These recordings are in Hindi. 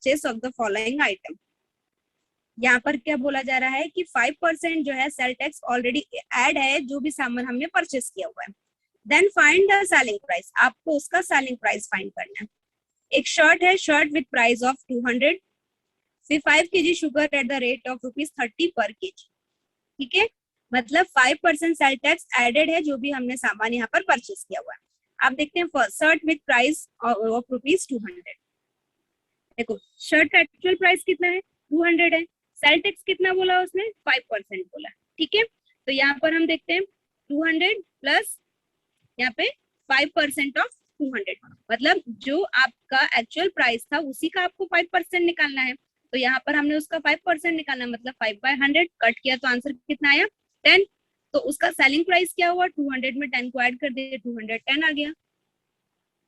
Purchase of the following item. यहाँ पर क्या बोला जा रहा है कि 5% जो है सेल टैक्स ऑलरेडी ऐड है जो भी सामान हमने परचेस किया हुआ है। Then find the selling price, आपको उसका सेलिंग प्राइस फाइंड करना है। एक शर्ट है, शर्ट विद प्राइस ऑफ 200, फिर 5 kg sugar at the rate of ₹30 पर केजी। ठीक है, मतलब 5% सेल टैक्स एडेड है जो भी हमने सामान यहाँ पर परचेस किया हुआ है। आप देखते हैं first shirt with price of ₹200। देखो शर्ट का एक्चुअल प्राइस कितना है, 200 है, सेल टैक्स कितना बोला उसने, 5% बोला। ठीक है, तो यहाँ पर हम देखते हैं 200 प्लस यहाँ पे 5% ऑफ 200, मतलब जो आपका एक्चुअल प्राइस था उसी का आपको 5% निकालना है। तो यहाँ पर हमने उसका 5% निकालना, मतलब 5/100 कट किया तो आंसर कितना आया, 10। तो उसका सेलिंग प्राइस क्या हुआ, 200 में 10 को ऐड कर दिए, 210 आ गया।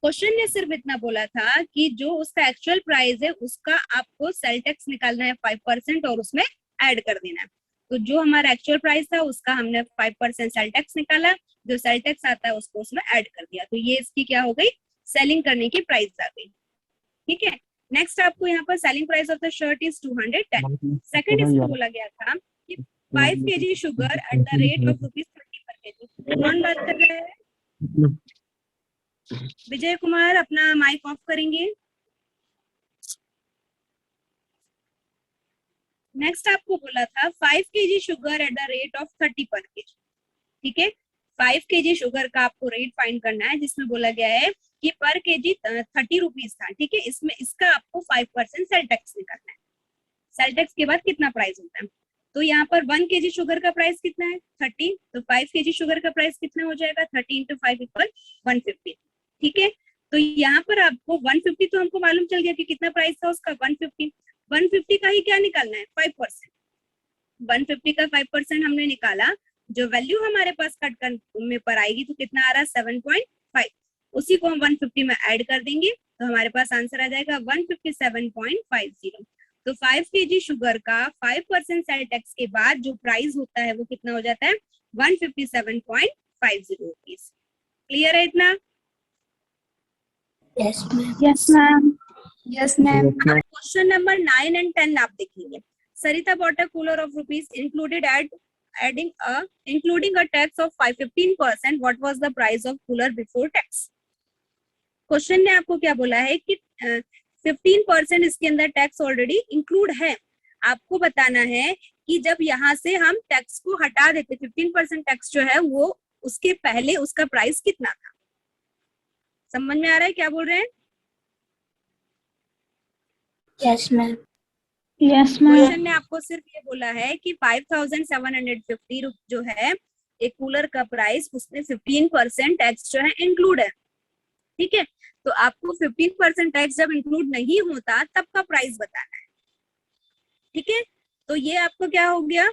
क्वेश्चन ने सिर्फ इतना बोला था कि जो उसका एक्चुअल प्राइस है उसका आपको सेल टैक्स निकालना है 5% और उसमें ऐड कर देना है। तो जो हमारा एक्चुअल प्राइस था उसका हमने 5% सेल टैक्स निकाला, जो सेल टैक्स आता है उसको उसमें ऐड कर दिया, तो ये इसकी क्या हो गई, सेलिंग करने की प्राइस आ गई। ठीक है, नेक्स्ट आपको यहाँ पर selling price of the shirt is 210। Second इसमें बोला गया था कि 5 kg sugar at the rate of ₹30 पर केजी। कौन बात कर रहा है, विजय कुमार, अपना माइक ऑफ करेंगे। नेक्स्ट आपको बोला था 5 kg sugar at the rate of 30 पर केजी। ठीक है, 5 kg शुगर का आपको रेट फाइंड करना है, जिसमें बोला गया है कि पर केजी 30 रुपीज था। ठीक है, इसमें इसका आपको 5% सेल टैक्स निकालना है। सेल टैक्स के बाद कितना प्राइस होता है, तो यहाँ पर 1 kg शुगर का प्राइस कितना है, 30, तो 5 kg शुगर का प्राइस कितना हो जाएगा, 30 × 5 = 150। ठीक है, तो यहाँ पर आपको 150 तो हमको मालूम चल गया कि कितना प्राइस था उसका, 150। 150 का ही क्या निकालना है, 5%। 150 का 5% हमने निकाला, जो वैल्यू हमारे पास कट कर में पर आएगी तो कितना आ रहा है, 7.5। उसी को हम 150 में ऐड कर देंगे तो हमारे पास आंसर आ जाएगा 157.50। तो 5 kg शुगर का 5% सेल टैक्स के बाद जो प्राइस होता है वो कितना हो जाता है, 157.50 रुपीज। क्लियर है इतना? Yes ma'am. Yes ma'am. Yes ma'am. Question number 9 and 10 आप देखेंगे। Sarita bought a cooler of rupees including a tax of 15%. What was the price of cooler before tax? Question ने आपको क्या बोला है कि 15% इसके अंदर टैक्स ऑलरेडी इंक्लूड है। आपको बताना है कि जब यहाँ से हम टैक्स को हटा देते, 15% टैक्स जो है वो उसके पहले उसका प्राइस कितना था। समझ में आ रहा है क्या बोल रहे हैं? Yes ma'am. Yes ma'am. Question ने आपको सिर्फ ये बोला है कि 5750 जो है एक कूलर का प्राइस, उसमें 15% टैक्स जो है इंक्लूड है। ठीक है, तो आपको 15% टैक्स जब इंक्लूड नहीं होता तब का प्राइस बताना है। ठीक है, तो ये आपको क्या हो गया,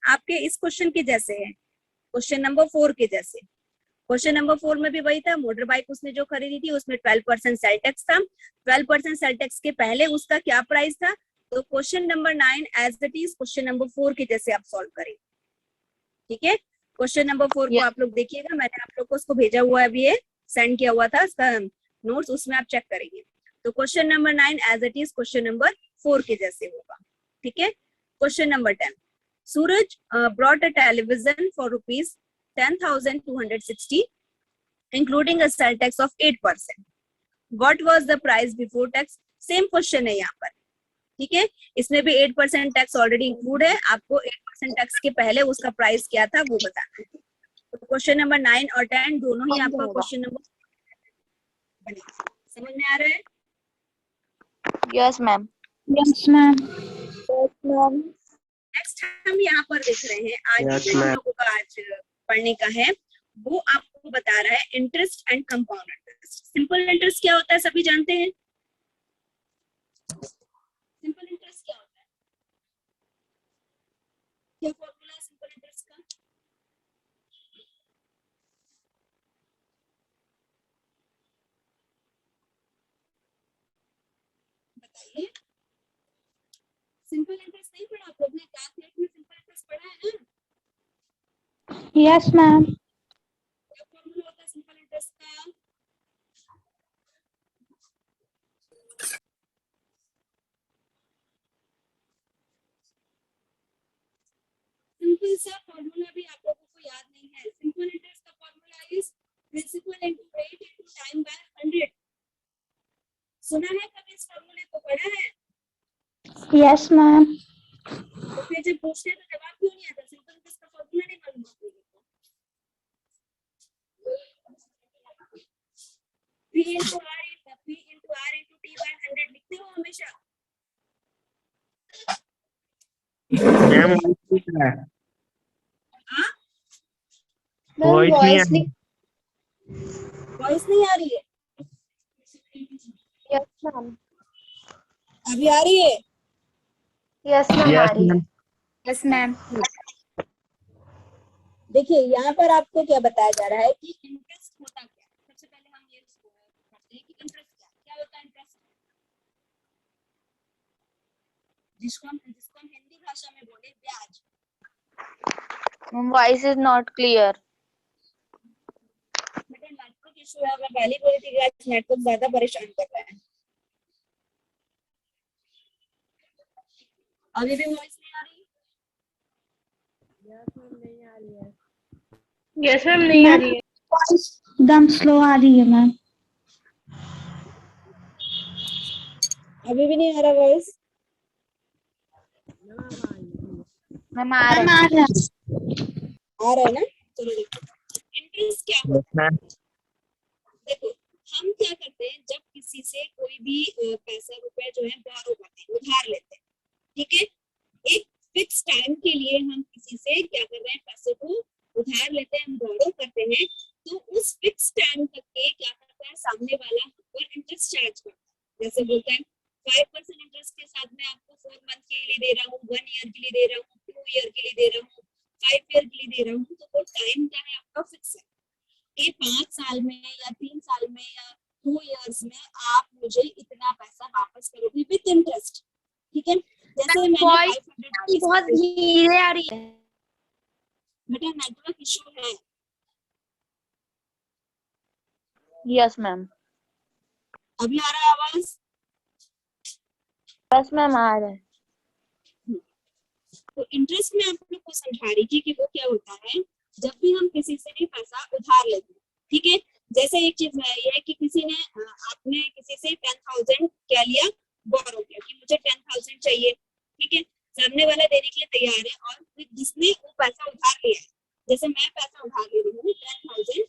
आपके इस क्वेश्चन के जैसे है, क्वेश्चन नंबर 4 के जैसे। क्वेश्चन नंबर 4 में भी वही था, मोटर बाइक उसने जो खरीदी थी उसमें 12% सेल टैक्स था। 12% सेल टैक्स के पहले उसका क्या प्राइस था। तो question number 9 as it is question number 4 के जैसे आप सॉल्व करेंगे। ठीक है, क्वेश्चन नंबर 4 को आप लोग देखिएगा, मैंने आप लोग को उसको भेजा हुआ है, अभी ये सेंड किया हुआ था उसका नोट्स, उसमें आप चेक करेंगे। तो question number 9 as it is question number 4 के जैसे होगा। ठीक है, question number 10, Suraj brought a television for ₹10,260 including a sell tax of 8%. What was the price before tax? Same question है यहाँ पर। ठीक है, इसमें भी 8% टैक्स ऑलरेडी इंक्लूड है, आपको 8% टैक्स के पहले उसका प्राइस क्या था वो बताना है। तो क्वेश्चन नंबर 9 और 10 दोनों ही आपका क्वेश्चन नंबर बनेगा। समझ में आ रहा है? Yes ma'am. Yes ma'am. Next हम यहाँ पर देख रहे हैं, आज जो हम लोगों का आज पढ़ने का है वो आपको बता रहा है interest and compound interest. Simple interest क्या होता है सभी जानते हैं। सिंपल इंटरेस्ट क्या होता है, क्या फॉर्मूला है सिंपल इंटरेस्ट का? बताइए। सिंपल इंटरेस्ट नहीं पढ़ा आप लोग ने, कैलकुलेट में सिंपल इंटरेस्ट पढ़ा है ना? Yes ma'am. क्या फॉर्मूला होता है सिंपल इंटरेस्ट का? सिंपल सा फॉर्मूला भी आप लोगों को याद नहीं है। सिंपल इंटरेस्ट का formula is principal into rate into time by 100। सुना है कभी इस फॉर्मूले को, पढ़ा है? Yes, ma'am. तो फिर जब पूछते हैं तो जवाब क्यों नहीं आता? सिंपल इंटरेस्ट का फॉर्मूला नहीं मालूम आप लोगों को? P into R into T by 100 लिखते हो हमेशा? मैम हाँ, वॉइस नहीं वॉइस नहीं आ रही है? Yes ma'am. अभी आ रही है? यस मैम आ रही है। Yes, ma'am. देखिए यहाँ पर आपको क्या बताया जा रहा है कि इंटरेस्ट होता क्या है। सबसे पहले हम ये करते हैं कि इंटरेस्ट क्या होता है। इंटरेस्ट जिसको हम हिंदी भाषा में बोले ब्याज। Voice is not clear. बेटा नेटवर्क इशू है, मैं पहले बोली थी कि आज नेटवर्क ज्यादा परेशान कर रहा है। अभी भी वॉइस नहीं आ रही? Yes, ma'am. नहीं आ रही है। एकदम स्लो आ रही है मैम। अभी भी नहीं आ रहा वॉइस? मैम आ रहा है। आ रहा है ना? चलो देखो इंटरेस्ट क्या होता है। देखो हम क्या करते हैं, जब किसी से कोई भी पैसा रुपए जो है बोरो करते हैं, उधार लेते हैं, ठीक है। एक फिक्स टाइम के लिए हम किसी से क्या कर रहे हैं, पैसे को उधार लेते हैं, हम बोरो करते हैं। तो उस फिक्स टाइम तक के क्या करता है सामने वाला, हम पर इंटरेस्ट चार्ज करता है। जैसे बोलता है 5% इंटरेस्ट के साथ मैं आपको 4 मंथ के लिए दे रहा हूँ, 1 ईयर के लिए दे रहा हूँ, 2 ईयर के लिए दे रहा हूँ, 5 ईयर के लिए दे रहा हूँ। तो वो टाइम क्या है आपका फिक्स है कि 5 साल में या 3 साल में या 2 इयर्स में आप मुझे इतना पैसा वापस करोगे विद इंटरेस्ट, ठीक है। जैसे मैंने 500 बहुत धीरे आ रही है। बेटा नेटवर्क इशू है। Yes ma'am. अभी आ रहा है आवाज? यस मैम आ रहा है। तो इंटरेस्ट में आप लोग को समझा रही थी कि वो क्या होता है जब भी हम किसी से भी पैसा उधार लेते हैं, ठीक है। जैसे एक चीज है ये कि किसी ने आपने किसी से 10,000 क्या लिया, बोरो किया कि मुझे 10,000 चाहिए, ठीक है। सामने वाला देने के लिए तैयार है और फिर जिसने वो पैसा उधार लिया है, जैसे मैं पैसा उधार ले रही हूँ 10,000,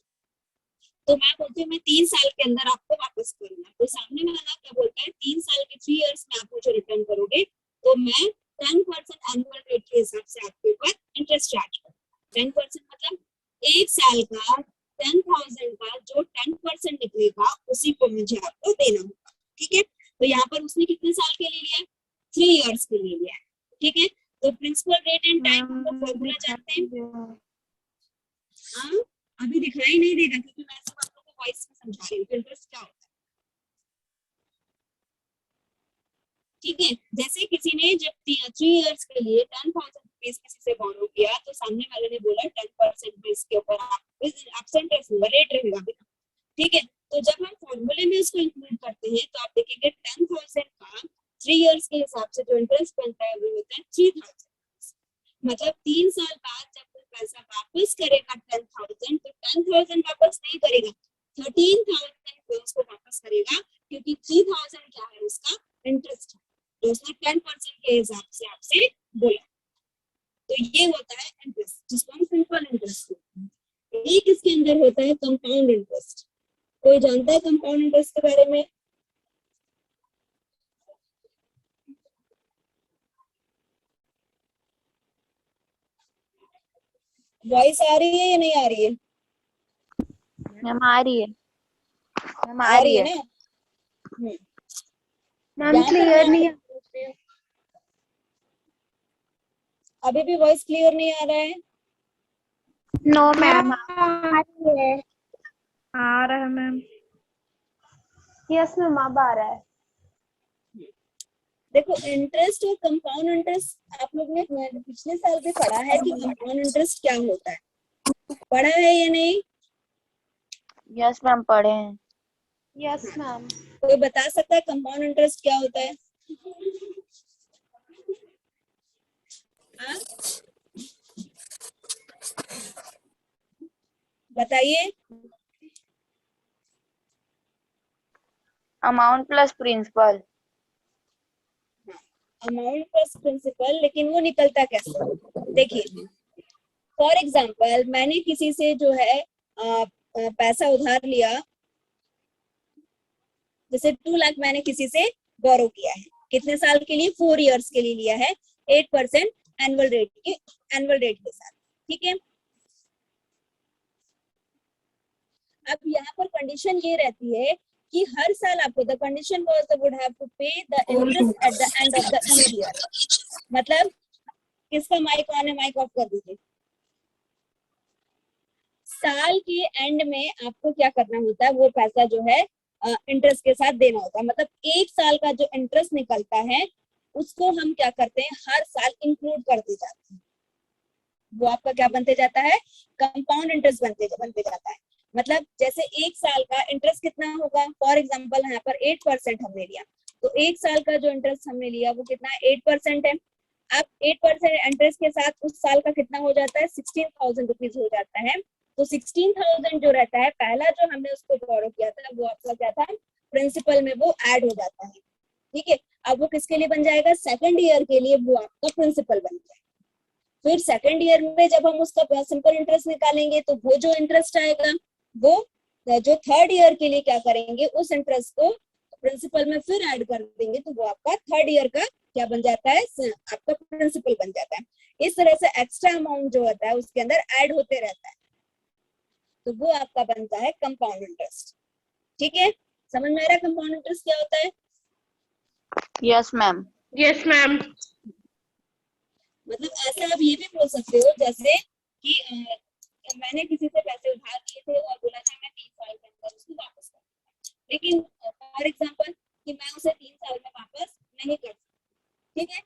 तो मैं बोलती हूँ मैं 3 साल के अंदर आपको वापस करूंगा। तो सामने वाला क्या बोलता है 3 साल के 3 इयर्स में आप मुझे रिटर्न करोगे, तो मैं 10% एनुअल रेट के हिसाब से आपके ऊपर इंटरेस्ट चार्ज करूंगा। 10% मतलब 1 साल का 10,000 का जो 10% निकलेगा उसी को मुझे आपको देना होगा, ठीक है। तो यहाँ पर उसने कितने साल के लिए लिया है, 3 इयर्स के लिए लिया है, ठीक है। तो प्रिंसिपल रेट एंड टाइम हम लोग फॉर्मूला जानते हैं। हाँ अभी दिखाई नहीं देगा क्योंकि मैं सब आप लोगों को वॉइस में समझा रही हूँ इंटरेस्ट क्या होता है, ठीक है। जैसे किसी ने जब 3 इयर्स के लिए 10,000 रुपीज किसी से बोरो किया, तो सामने वाले ने बोला 10% बेस के ऊपर आपसे इंटरेस्ट होगा, रेट रहेगा, ठीक है। तो जब हम फॉर्मूले में इसको इंक्लूड करते हैं तो आप देखेंगे 10,000 का 3 इयर्स के हिसाब से जो इंटरेस्ट बनता है वो होता है 3,000। मतलब 3 साल बाद जब वो पैसा वापस करेगा 10,000, तो 10,000 वापस नहीं करेगा, 13,000 को उसको वापस करेगा, क्योंकि 3,000 क्या है उसका इंटरेस्ट है, तो उसने 10% के हिसाब से आपसे बोला। तो ये होता है इंटरेस्ट, जिसको हम सिंपल इंटरेस्ट बोलते हैं। एक इसके अंदर होता है कंपाउंड इंटरेस्ट। कोई जानता है कंपाउंड इंटरेस्ट के बारे में? वॉइस आ रही है या नहीं आ रही है? मैम आ रही है। मैम आ रही है ना? मैम क्लियर नहीं है। अभी भी वॉइस क्लियर नहीं आ रहा है? No ma'am. आ रहा है मैम। यस मैम अब आ रहा है। देखो इंटरेस्ट और कंपाउंड इंटरेस्ट आप लोग ने पिछले साल भी पढ़ा है कि कंपाउंड इंटरेस्ट क्या होता है, पढ़ा है या नहीं? यस मैम पढ़े हैं। Yes ma'am. कोई बता सकता है कंपाउंड इंटरेस्ट क्या होता है? हाँ? बताइए। Amount plus principal. Amount plus principal, लेकिन वो निकलता कैसे? देखिए, फॉर एग्जाम्पल मैंने किसी से जो है पैसा उधार लिया, जैसे 2 लाख मैंने किसी से बोरो किया है, कितने साल के लिए? 4 इयर्स के लिए लिया है, 8% एनुअल रेट के साथ, ठीक है। अब यहाँ पर कंडीशन ये रहती है कि हर साल आपको, the condition was the would have to pay the interest at the end of the year. मतलब किसका माइक ऑन है? माइक ऑफ कर दीजिए। साल के एंड में आपको क्या करना होता है? वो पैसा जो है इंटरेस्ट के साथ देना होता है। मतलब 1 साल का जो इंटरेस्ट निकलता है उसको हम क्या करते हैं? हर साल इंक्लूड करते जाते हैं। वो आपका क्या बनते जाता है? कंपाउंड इंटरेस्ट बनते जाता है। मतलब जैसे 1 साल का इंटरेस्ट कितना होगा? फॉर एग्जाम्पल यहाँ पर 8% हमने लिया, तो 1 साल का जो इंटरेस्ट हमने लिया वो कितना है? 8% है। अब 8% इंटरेस्ट के साथ उस साल का कितना हो जाता है? 16,000 रुपीज हो जाता है। तो 16,000 जो रहता है, पहला जो हमने उसको बोरो किया था वो आपका क्या था? प्रिंसिपल में वो ऐड हो जाता है, ठीक है। अब वो किसके लिए बन जाएगा? सेकंड ईयर के लिए वो आपका प्रिंसिपल बन जाएगा। फिर सेकंड ईयर में जब हम उसका सिंपल इंटरेस्ट निकालेंगे तो वो जो इंटरेस्ट आएगा वो जो थर्ड ईयर के लिए क्या करेंगे? उस इंटरेस्ट को प्रिंसिपल में फिर ऐड कर देंगे, तो वो आपका थर्ड ईयर का क्या बन जाता है? आपका प्रिंसिपल बन जाता है। इस तरह से एक्स्ट्रा अमाउंट जो होता है उसके अंदर ऐड होते रहता है, तो वो आपका बनता है कंपाउंड इंटरेस्ट, ठीक है। समझ में आ रहा है कंपाउंड इंटरेस्ट क्या होता है? Yes ma'am. Yes ma'am. मतलब ऐसा आप ये भी बोल सकते हो जैसे कि मैंने किसी से पैसे उधार लिए थे और बोला था मैं 3 साल के अंदर उसको वापस कर दूंगा, लेकिन फॉर एग्जांपल कि मैं उसे 3 साल में वापस नहीं कर सकती, ठीक है।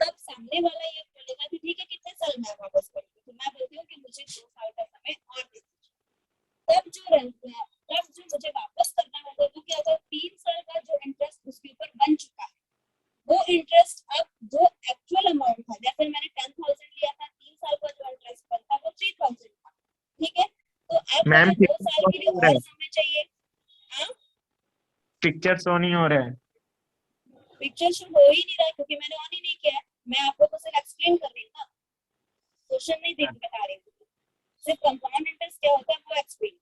तब सामने वाला ये बोलेगा कि ठीक है कितने साल में वापस करूंगी, तो मैं बोलती हूँ कि मुझे 2 साल का समय और दे दीजिए। तब जो मुझे वापस करना होगा वो क्या होगा? 3 साल का जो इंटरेस्ट उसके ऊपर बन चुका है, वो इंटरेस्ट अब जो एक्चुअल अमाउंट था, जैसे मैंने 10,000 लिया था, 3 साल का जो इंटरेस्ट बनता वो 3,000 था, ठीक है। तो अब मैम मुझे 2 साल के लिए और समय चाहिए। हाँ, पिक्चर शो नहीं हो रहा है। पिक्चर शो हो ही नहीं रहा है क्योंकि मैंने ऑन ही नहीं किया है। मैं आपको तो सिर्फ एक्सप्लेन कर रही हूँ ना, क्वेश्चन नहीं देख बता रही हूँ, सिर्फ कंपाउंड इंटरेस्ट क्या होता है वो एक्सप्लेन।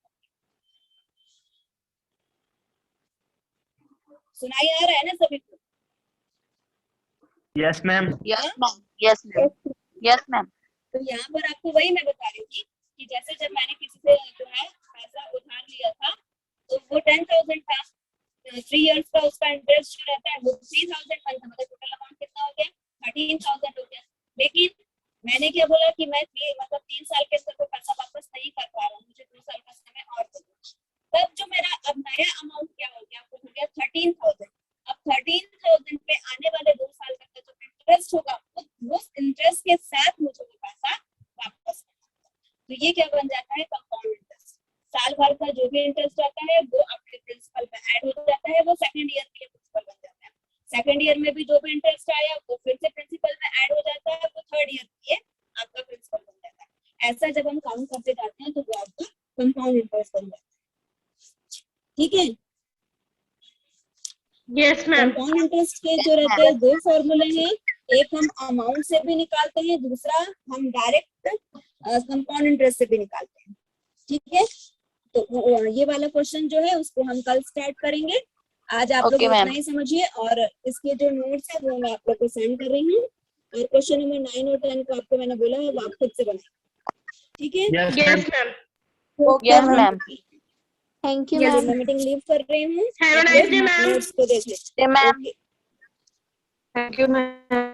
सुनाई आ रहा है ना सभी को? Yes ma'am. Yes ma'am. Yes ma'am. Yes ma'am. तो यहाँ पर आपको वही मैं बता रही थी कि जैसे जब मैंने किसी से जो है पैसा उधार लिया था तो वो 10,000 था, 3 इयर्स का उसका इंटरेस्ट जो रहता है वो 3,000 था, मतलब टोटल अमाउंट कितना हो गया? 13,000 हो गया। लेकिन मैंने क्या बोला कि मैं 3 साल के अंदर कोई पैसा वापस नहीं कर पा रहा हूँ, मुझे 2 साल का समय और दे दो। तब जो मेरा अब नया अमाउंट क्या हो गया? वो हो गया 13,000। अब 13,000 पे आने वाले 2 साल तक का जो इंटरेस्ट होगा वो इंटरेस्ट के साथ मुझे वो पैसा वापस करना है। तो ये क्या बन जाता है? Compound interest. साल भर का जो भी इंटरेस्ट आता है वो आपके प्रिंसिपल में ऐड हो जाता है, वो सेकंड ईयर के लिए प्रिंसिपल बन जाता है। सेकंड ईयर में भी जो भी इंटरेस्ट आया वो फिर से प्रिंसिपल में ऐड हो जाता है, वो थर्ड ईयर के लिए आपका प्रिंसिपल बन जाता है। ऐसा जब हम काउंट करते जाते हैं तो वो आपका कंपाउंड इंटरेस्ट बन जाता है, ठीक है। Yes ma'am. कंपाउंड इंटरेस्ट के जो रहते हैं 2 फॉर्मूले हैं, एक हम अमाउंट से भी निकालते हैं, दूसरा हम डायरेक्ट कंपाउंड इंटरेस्ट से भी निकालते हैं, ठीक है। तो ये वाला क्वेश्चन जो है उसको हम कल स्टार्ट करेंगे। आज आप लोग इतना ही समझिए और इसके जो नोट्स है वो मैं आप लोग को सेंड कर रही हूँ। और क्वेश्चन नंबर 9 और 10 को आपको मैंने बोला है वो आप खुद से बनाएं, ठीक है। Yes yes ma'am. Yes ma'am. Thank you, मैं ma'am. मीटिंग लीव कर रही हूँ, Have a nice day, ma'am. Notes को देख लें। Ma'am. Okay. Thank you ma'am.